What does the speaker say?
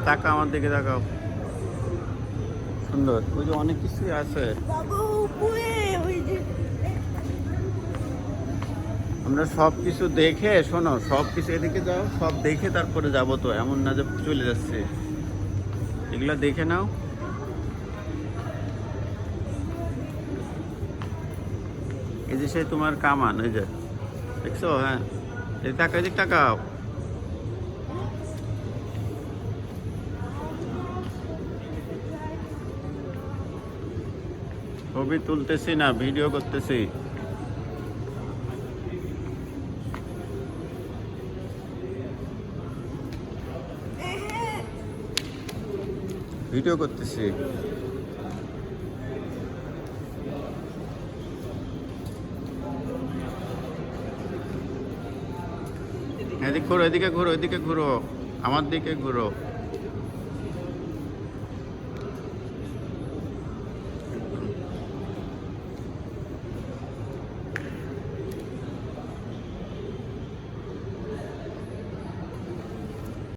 তাকাও আমার দিকে, তাকাও। সুন্দর, ওই যে অনেক কিছুই আছে। আমরা সব কিছু দেখে, শোনো, সব কিছু এদিকে যাও, সব দেখে তারপরে যাবো, তো এমন না যে চলে যাচ্ছে। এগুলা দেখে নাও। এই যে সে তোমার কামান, ওই যে দেখছো? হ্যাঁ, এই টাকা, এদিক টাকাও। ছবি তুলতেছি না, ভিডিও করতেছি। ভিডিও করতেছি। এদিকে ঘুরো, এদিকে ঘুরো, এদিকে ঘুরো, আমার দিকে ঘুরো।